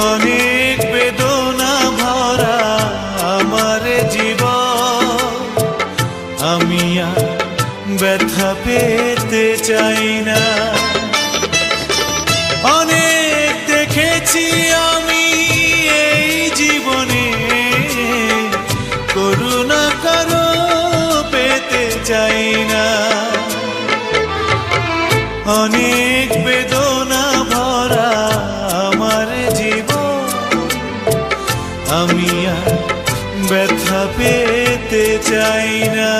অনেক বেদনা ভরা আমার জীবন, আমি আর ব্যথা পেতে চাই না। অনেক দেখেছি আমি এই জীবনে, করুণা কারো পেতে চাই না। অনেক বেদনা ভরা আমার জীবন, আমি আর ব্যথা পেতে চাই না।